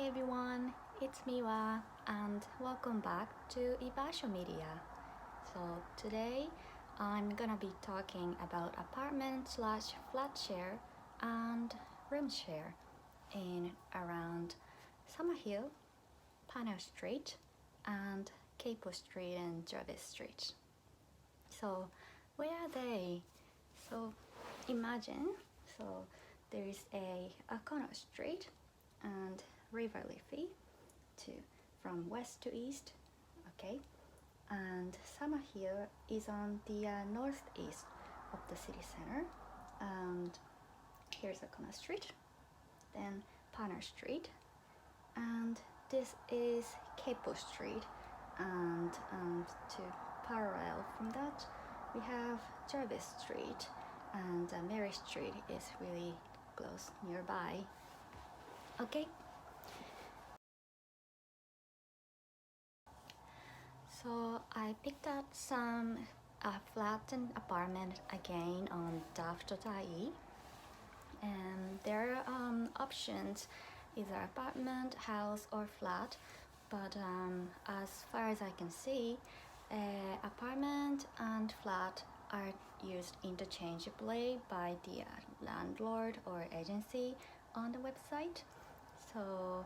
Hi everyone, it's Miwa and welcome back to e-Basho Media. So today I'm gonna be talking about apartment slash flat share and room share in around Summerhill, Parnell Street and Capel Street and Jervis Street. So where are they? So imagine, there is a corner street and river leafy from west to east, okay, and Summerhill is on the northeast of the city center, and here's a corner street, then Parnell Street, and this is Capel Street, and to parallel from that we have Jervis Street, and Mary Street is really close nearby. Okay, so I picked up some flattened apartment again on daft.ie, and there are options either apartment, house or flat, but as far as I can see, apartment and flat are used interchangeably by the landlord or agency on the website. So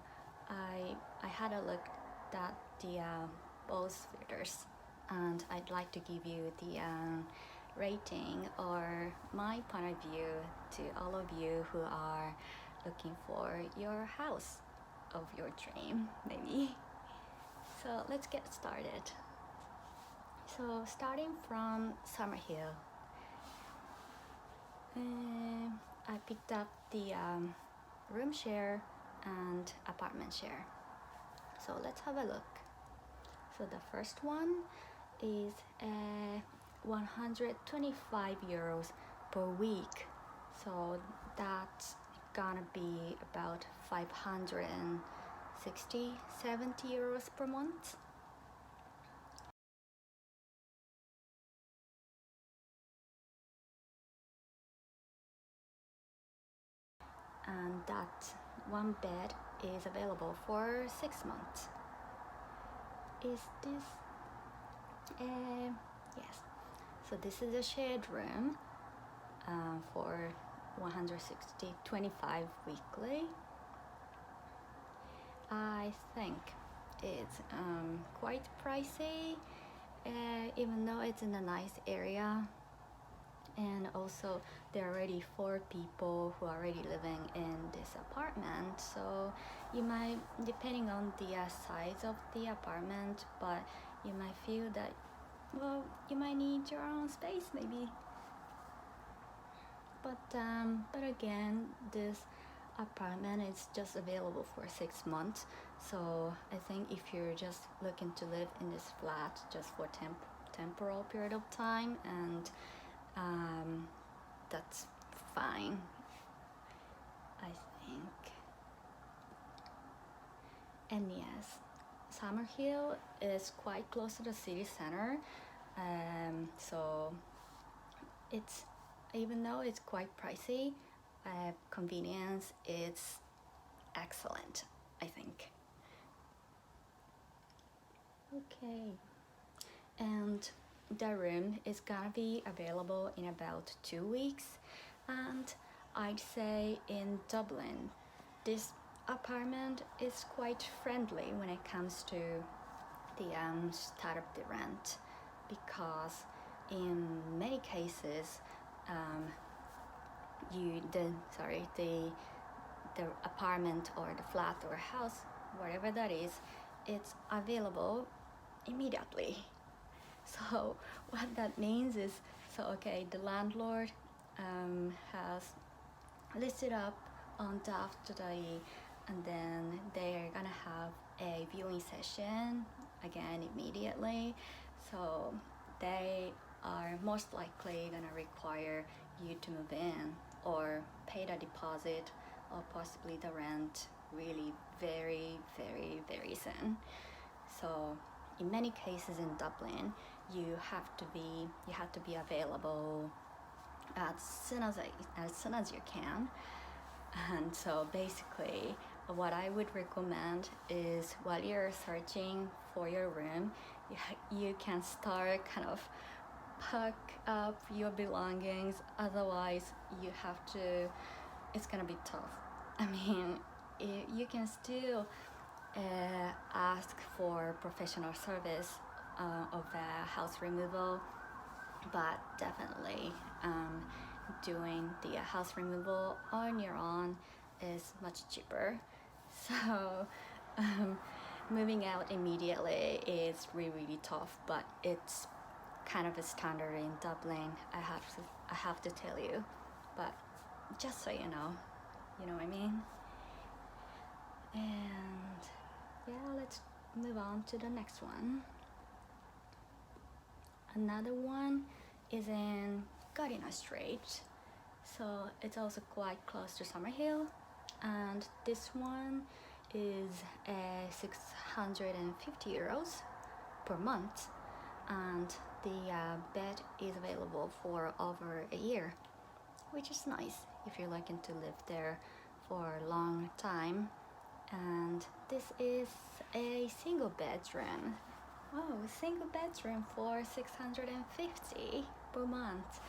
I had a look at the both filters, and I'd like to give you the rating or my point of view to all of you who are looking for your house of your dream, maybe. So let's get started. So starting from Summerhill, I picked up the room share and apartment share. So let's have a look. So the first one is 125 euros per week. So that's gonna be about 560-70 euros per month. And that one bed is available for 6 months. Is this yes, so this is a shared room for 160-25 weekly. I think it's quite pricey, even though it's in a nice area, and also there are already 4 people who are already living in this apartment, so you might, depending on the size of the apartment, but you might feel that, well, you might need your own space maybe. But again, this apartment is just available for 6 months, so I think if you're just looking to live in this flat just for temporal period of time, and that's fine, I think. And yes, Summerhill is quite close to the city center, so it's, even though it's quite pricey, convenience is excellent, I think. Okay, and the room is gonna be available in about 2 weeks, and I'd say in Dublin this apartment is quite friendly when it comes to the start of the rent, because in many cases the apartment or the flat or house, whatever that is, it's available immediately. So what that means is, so okay, the landlord has listed up on daft.ie, and then they're gonna have a viewing session again immediately, so they are most likely gonna require you to move in or pay the deposit or possibly the rent really very soon. So in many cases in Dublin, you have to be available as soon as you can. And so basically what I would recommend is while you're searching for your room, you can start kind of pack up your belongings. Otherwise, it's gonna be tough. I mean, you can still ask for professional service of house removal, but definitely doing the house removal on your own is much cheaper. So moving out immediately is really tough, but it's kind of a standard in Dublin, I have to tell you. But just so you know what I mean. And yeah, let's move on to the next one. Another one is in Gardiner Street, so it's also quite close to Summerhill, and this one is 650 euros per month, and the bed is available for over a year, which is nice if you're looking to live there for a long time. And this is a single bedroom. Oh, single bedroom for 650 per month.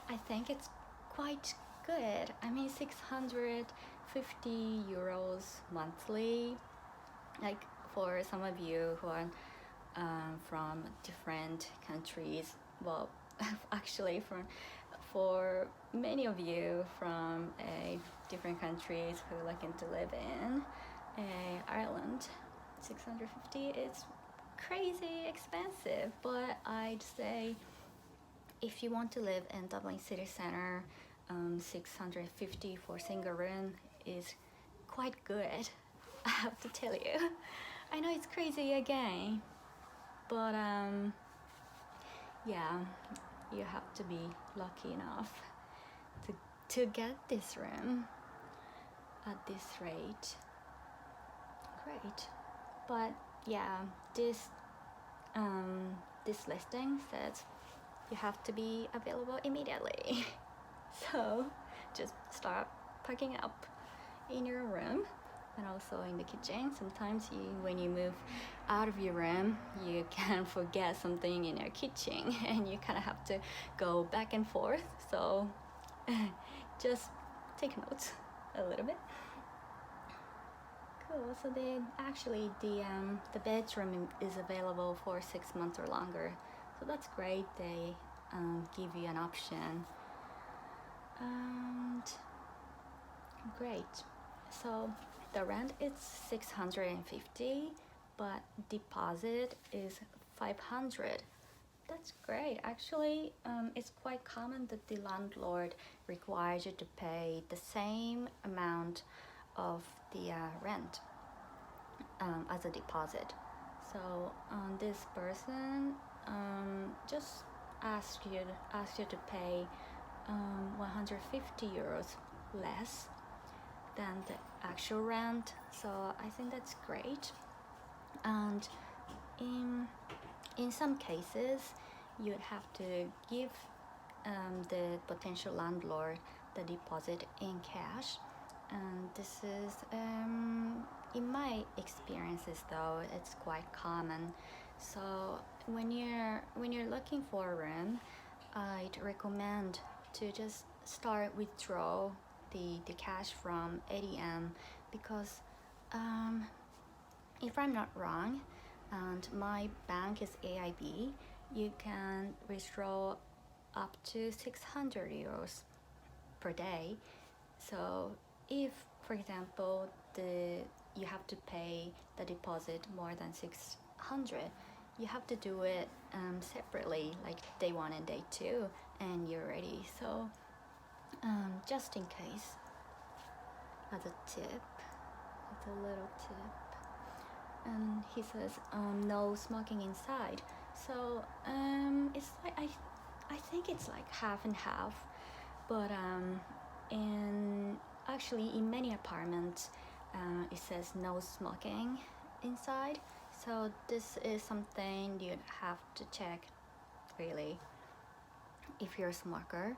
I think it's quite good. I mean, 650 euros monthly. Like for some of you who are from different countries, well, actually for many of you from different countries who are looking to live in Ireland, 650 is crazy expensive, but I'd say if you want to live in Dublin city center, 650 for single room is quite good, I have to tell you. I know it's crazy again, but yeah, you have to be lucky enough to get this room at this rate. Great. But yeah, this listing says you have to be available immediately. So just start packing up in your room and also in the kitchen. Sometimes when you move out of your room, you can forget something in your kitchen and you kind of have to go back and forth. So just take notes a little bit. Cool. So the bedroom is available for 6 months or longer. So that's great. They give you an option. And great. So the rent is 650, but deposit is 500. That's great. Actually, it's quite common that the landlord requires you to pay the same amount of the rent as a deposit. So this person just asked you to pay 150 euros less than the actual rent. So I think that's great. And in some cases, you'd have to give the potential landlord the deposit in cash. And this is, in my experiences though, it's quite common. So when you're looking for a room, I'd recommend to just start withdraw the cash from ATM, because if I'm not wrong, and my bank is AIB, you can withdraw up to 600 euros per day. So if, for example, you have to pay the deposit more than 600, you have to do it separately, like day 1 and day 2, and you're ready. So just in case, as a little tip. And he says no smoking inside. So it's like I think it's like half and half, but in many apartments it says no smoking inside. So this is something you'd have to check really if you're a smoker.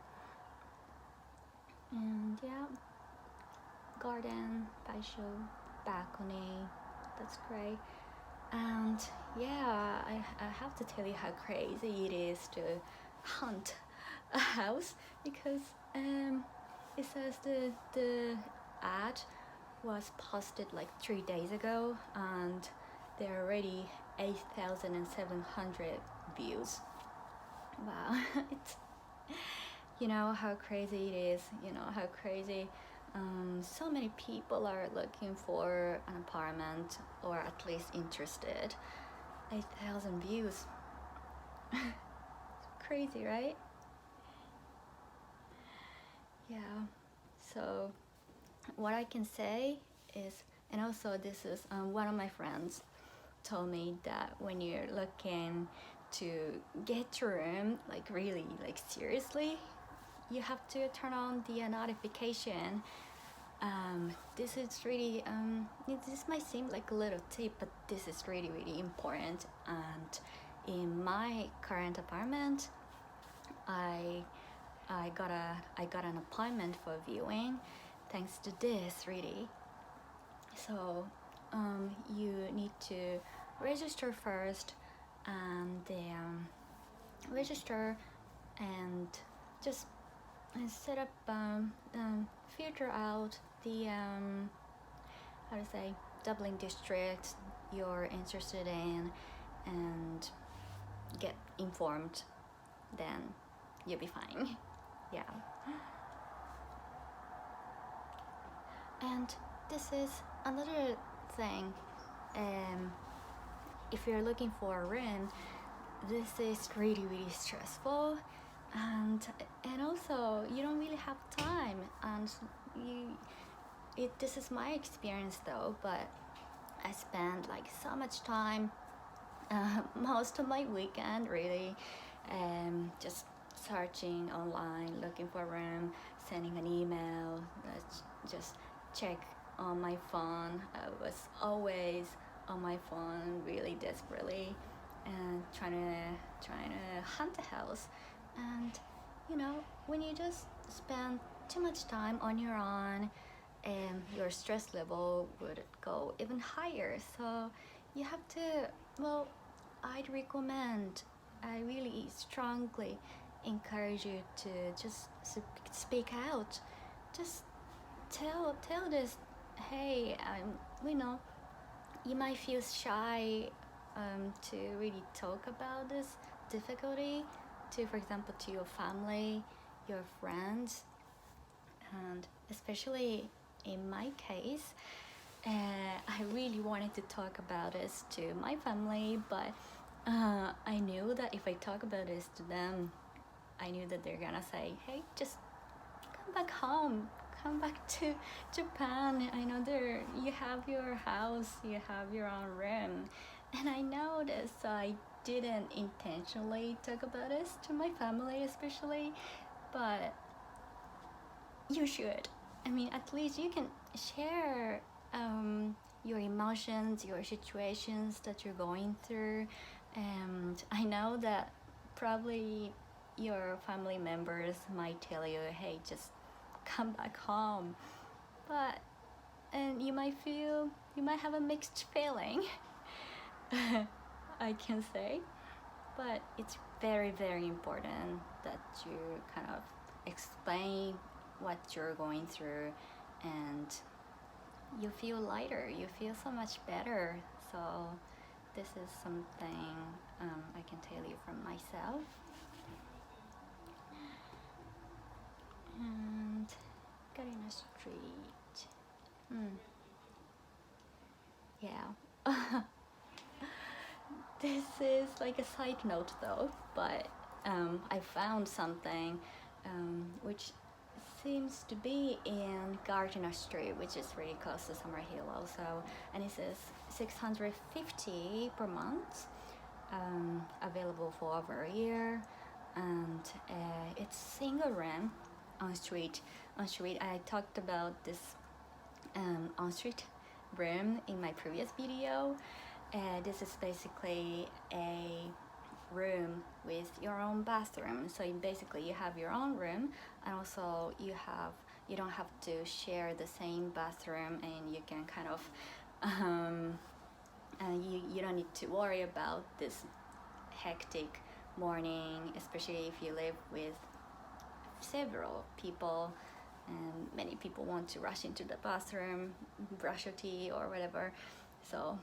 And yeah, garden, i-basho. balcony. That's great. And yeah, I have to tell you how crazy it is to hunt a house, because it says the ad was posted like 3 days ago and there are already 8,700 views. Wow. It's, you know how crazy it is, you know how crazy so many people are looking for an apartment, or at least interested. 8,000 views. Crazy, right? Yeah. So what I can say is, and also this is one of my friends told me that when you're looking to get your room, like really, like seriously, you have to turn on the notification. This is really this might seem like a little tip, but this is really really important. And in my current apartment, I got an appointment for viewing thanks to this, really. So you need to register first, and then register and just set up filter out the how to say Dublin district you're interested in and get informed, then you'll be fine. Yeah. And this is another thing, if you're looking for a room, this is really really stressful, and also you don't really have time, and this is my experience though, but I spend like so much time, most of my weekend really, just searching online, looking for a room, sending an email, just check on my phone. I was always on my phone really desperately and trying to hunt a house. And you know, when you just spend too much time on your own, your stress level would go even higher. So you have to, well, I really strongly encourage you to just speak out. Just tell this, hey, you know, you might feel shy to really talk about this difficulty to, for example, to your family, your friends, and especially in my case, I really wanted to talk about this to my family, but I knew that if I talk about this to them, I knew that they're gonna say, hey, just come back home, come back to Japan. I know you have your house, you have your own room. And I know this, so I didn't intentionally talk about this to my family especially, but you should. I mean, at least you can share your emotions, your situations that you're going through. And I know that probably your family members might tell you, hey, just come back home. And you might have a mixed feeling, I can say. But it's very, very important that you kind of explain what you're going through, and you feel lighter, you feel so much better. So this is something I can tell you from myself. And got in a street. Yeah. This is like a side note though, but I found something which seems to be in Gardiner Street, which is really close to Summerhill also, and it says 650 per month, available for over a year, and it's single room on street. I talked about this on street room in my previous video. This is basically a room with your own bathroom. So basically you have your own room, and also you have you don't have to share the same bathroom, and you can kind of and you don't need to worry about this hectic morning, especially if you live with several people and many people want to rush into the bathroom, brush your teeth or whatever. So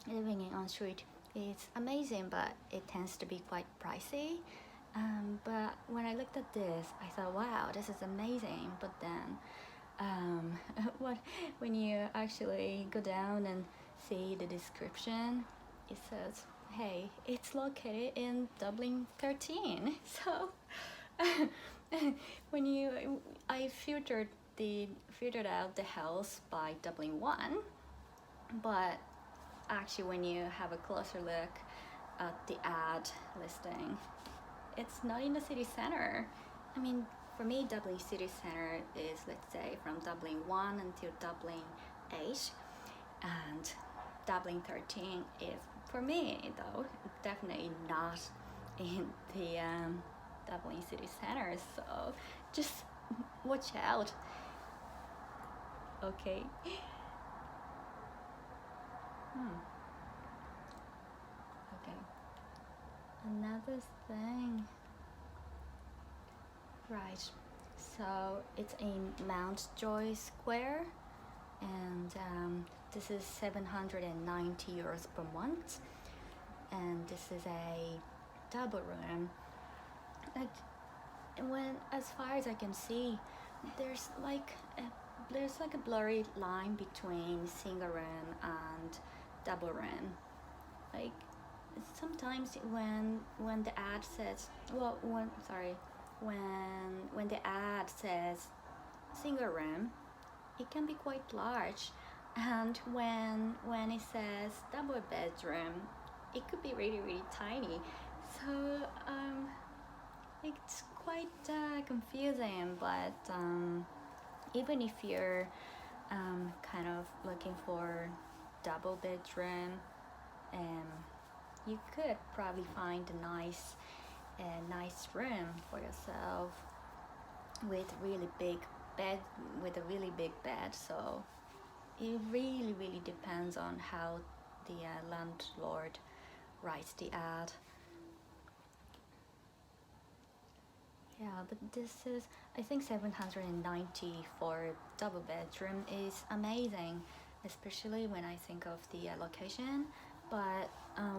living in on street is amazing, but it tends to be quite pricey. But when I looked at this, I thought, wow, this is amazing. But then when you actually go down and see the description, it says, hey, it's located in Dublin 13. So I filtered out the house by Dublin 1, but actually when you have a closer look at the ad listing, it's not in the city center. I mean, for me, Dublin city center is, let's say, from Dublin 1 until Dublin 8, and Dublin 13 is, for me though, definitely not in the Dublin city center, so just watch out. Okay. Okay. Another thing. Right. So it's in Mountjoy Square, and this is 790 euros per month, and this is a double room. Like, when, as far as I can see, there's like a blurry line between single room and double room. Like, sometimes when the ad says, when the ad says single room, it can be quite large, and when it says double bedroom, it could be really, really tiny. So it's quite confusing, but even if you're kind of looking for double bedroom, you could probably find a nice room for yourself with a really big bed. So it really depends on how the landlord writes the ad. Yeah, but this is, I think 790 for double bedroom is amazing, especially when I think of the location. But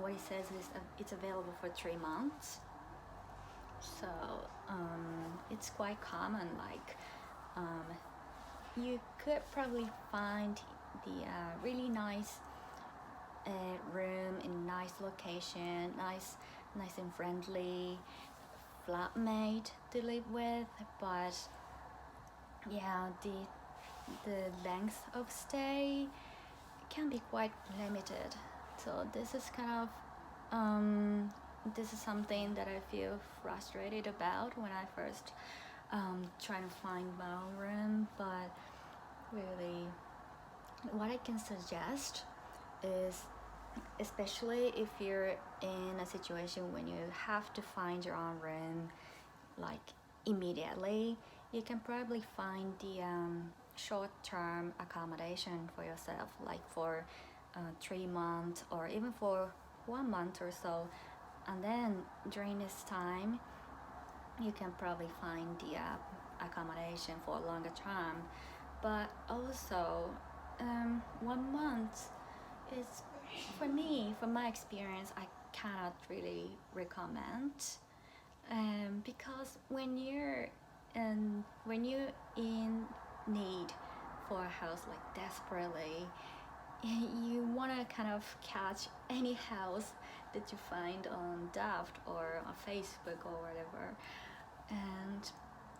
what it says is it's available for 3 months. So it's quite common. Like, you could probably find the really nice room in a nice location, nice and friendly flatmate to live with, but yeah, the length of stay can be quite limited. So this is kind of this is something that I feel frustrated about when I first trying to find my own room. But really, what I can suggest is, especially if you're in a situation when you have to find your own room like immediately, you can probably find the short-term accommodation for yourself, like for 3 months or even for 1 month or so, and then during this time you can probably find the accommodation for a longer term. But also 1 month is, for me, from my experience, I cannot really recommend, because when you're in need for a house, like desperately, you want to kind of catch any house that you find on Daft or on Facebook or whatever, and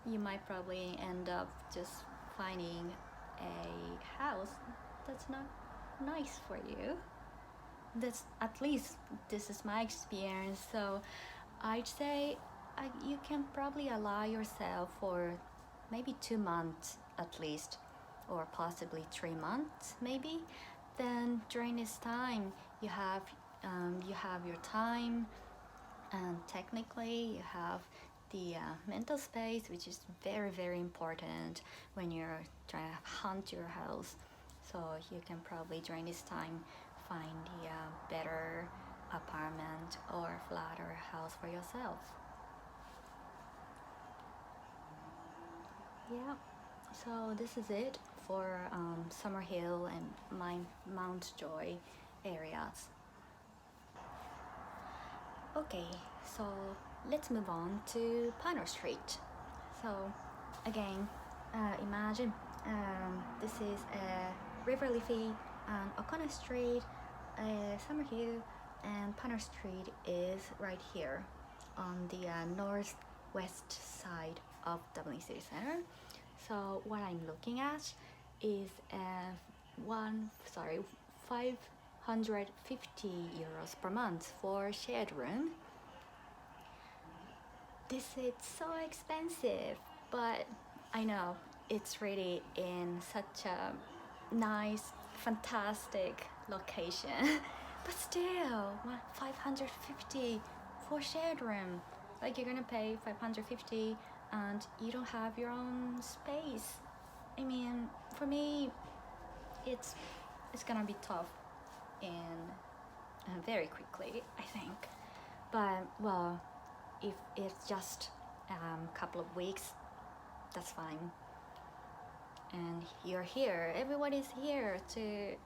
you might probably end up just finding a house that's not nice for you. That's, at least this is my experience. So I'd say you can probably allow yourself for maybe 2 months at least, or possibly 3 months maybe. Then during this time you have your time, and technically you have the mental space, which is very important when you're trying to hunt your house. So you can probably during this time find the better apartment or flat or house for yourself. Yeah, so this is it for Summerhill and Mount Joy areas. Okay, so let's move on to Parnell Street. So again, imagine this is River Liffey and O'Connor Street, Summerhill, and Parnell Street is right here on the northwest side of Dublin City Centre. So what I'm looking at is 550 euros per month for shared room. This is so expensive, but I know it's really in such a nice, fantastic location. But still, 550 for shared room. Like you're gonna pay 550 and you don't have your own space. I mean, for me, it's gonna be tough in very quickly, I think. But well, if it's just a couple of weeks, that's fine. And you're here. Everyone is here to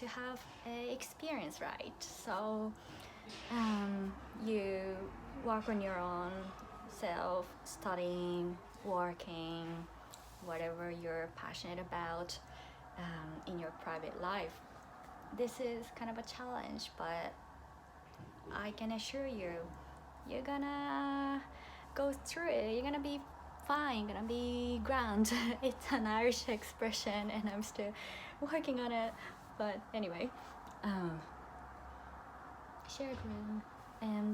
have an experience, right? So you work on your own self, studying, working, whatever you're passionate about in your private life. This is kind of a challenge, but I can assure you, you're gonna go through it. You're gonna be fine, gonna be grand. It's an Irish expression and I'm still working on it. But anyway, shared room.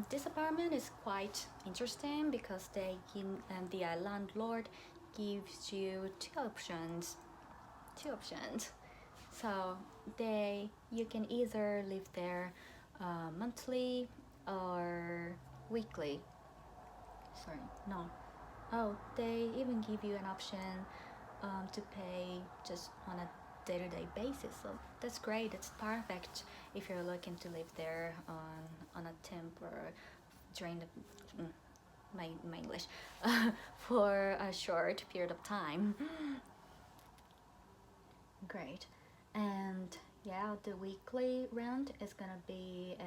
This apartment is quite interesting because the landlord gives you two options. So you can either live there monthly or weekly. They even give you an option to pay just on a day-to-day basis. So that's great. That's perfect if you're looking to live there on a temp or during the my English for a short period of time. Great. And yeah, the weekly rent is gonna be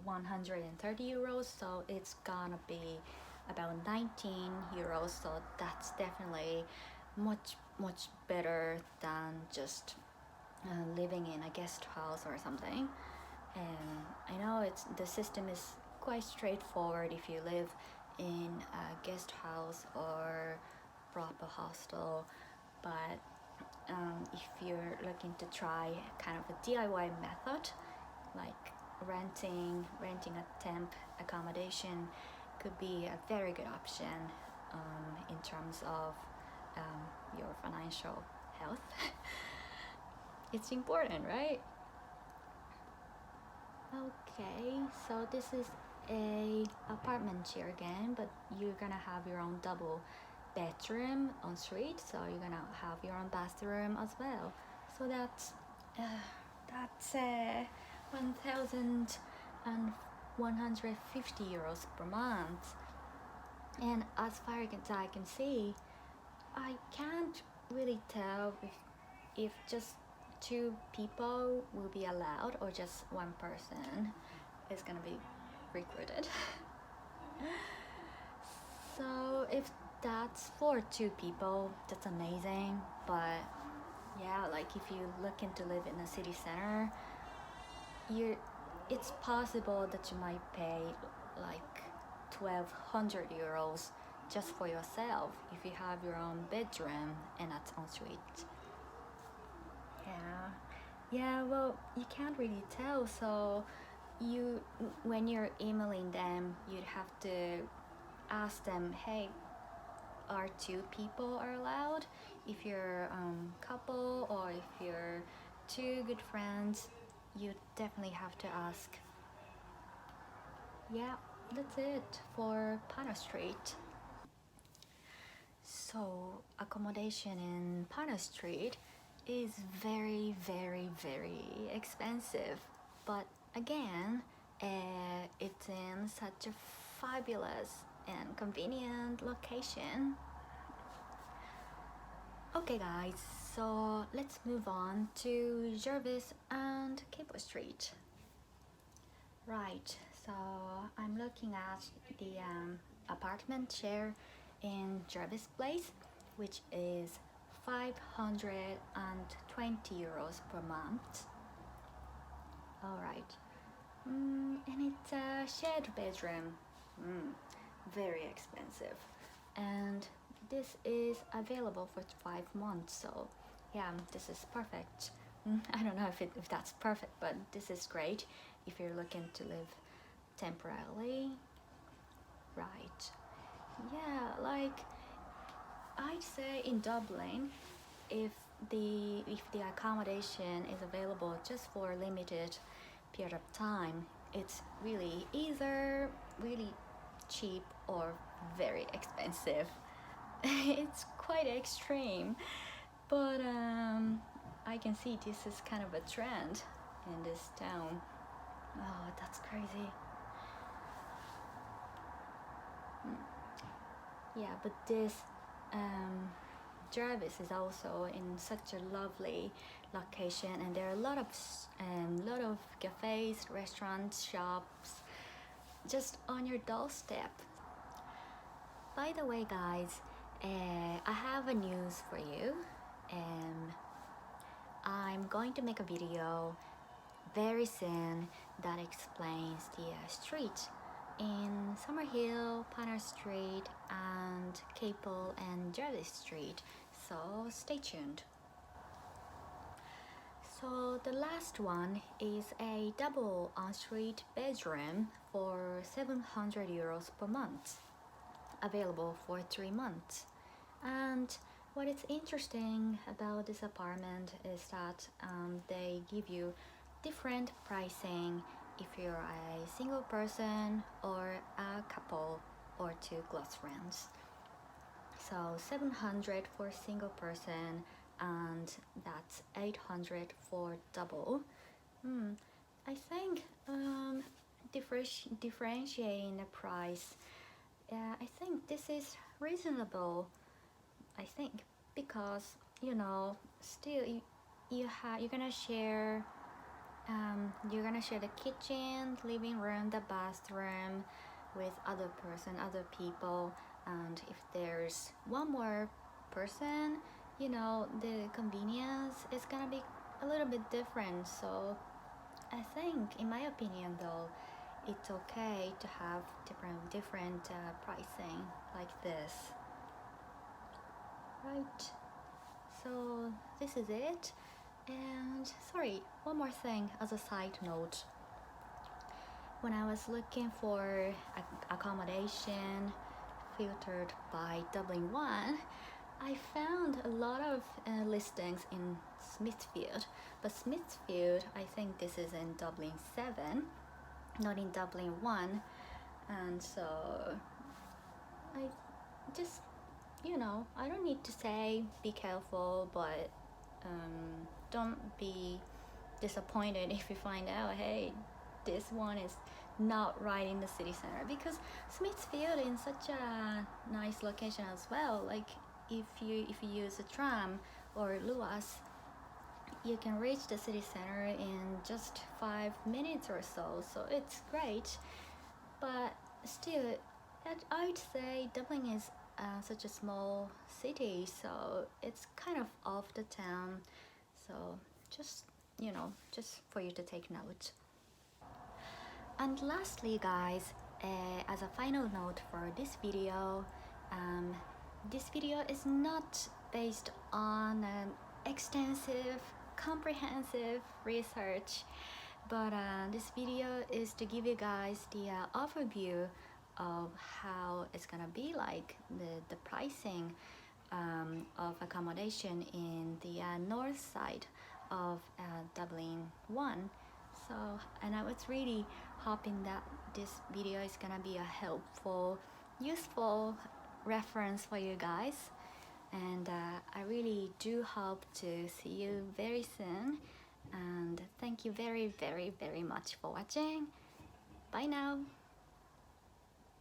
130 euros, so it's gonna be about 19 euros, so that's definitely much better than just living in a guest house or something. And I know the system is quite straightforward if you live in a guest house or proper hostel, but if you're looking to try kind of a DIY method, like renting a temp accommodation could be a very good option in terms of your financial health. It's important, right? Okay, so this is a apartment here again, but you're gonna have your own double bedroom en suite, so you're gonna have your own bathroom as well. So that's 1,150 euros per month. And as far as I can see, I can't really tell if just two people will be allowed or just one person is gonna be recruited. So if that's for two people, that's amazing. But yeah, like if you looking to live in a city center, it's possible that you might pay like 1,200 euros just for yourself if you have your own bedroom and that's en suite. Yeah, well, you can't really tell, so when you're emailing them, you'd have to ask them, hey, are two people are allowed? If you're couple or if you're two good friends, you definitely have to ask. Yeah, that's it for Parnell Street. So accommodation in Parnell Street is very expensive, but again, it's in such a fabulous and convenient location. Okay guys, so let's move on to Jervis and Capel Street. Right, so I'm looking at the apartment share in Jervis Place, which is 520 euros per month. Alright, and it's a shared bedroom, very expensive, and this is available for 5 months, so yeah, this is perfect. I don't know if that's perfect, but this is great if you're looking to live temporarily. Right, yeah, like I'd say in Dublin, if the accommodation is available just for a limited period of time, it's really either really cheap or very expensive. It's quite extreme, but I can see this is kind of a trend in this town. Oh, that's crazy. Yeah, but this Jervis is also in such a lovely location, and there are a lot of cafes, restaurants, shops just on your doorstep. By the way, guys, I have a news for you. I'm going to make a video very soon that explains the street in Summerhill, Parnell Street, and Capel and Jervis Street, so stay tuned. So the last one is a double ensuite bedroom for 700 euros per month, available for 3 months. And what is interesting about this apartment is that they give you different pricing if you're a single person or a couple or 2 close friends. So 700 for single person, and that's 800 for double. I think differentiating the price, I think this is reasonable. I think because still you're gonna share the kitchen, living room, the bathroom with other people, and if there's one more person, the convenience is gonna be a little bit different. So I think, in my opinion though, it's okay to have different pricing like this. Right, so this is it. And sorry, one more thing as a side note. When I was looking for accommodation filtered by Dublin 1, I found a lot of listings in Smithfield, but Smithfield, I think this is in Dublin 7, not in Dublin 1, and so I just, I don't need to say be careful, but don't be disappointed if you find out, hey, this one is not right in the city center, because Smithfield is such a nice location as well. Like if you use a tram or Luas, you can reach the city center in just 5 minutes or so, so it's great. But still, I'd say Dublin is such a small city, so it's kind of off the town, so just for you to take note. And lastly, guys, as a final note for this video is not based on an extensive comprehensive research, but this video is to give you guys the overview of how it's gonna be like, the pricing of accommodation in the north side of Dublin 1. So, and I was really hoping that this video is gonna be a helpful, useful reference for you guys, and I really do hope to see you very soon, and thank you very much for watching. Bye now.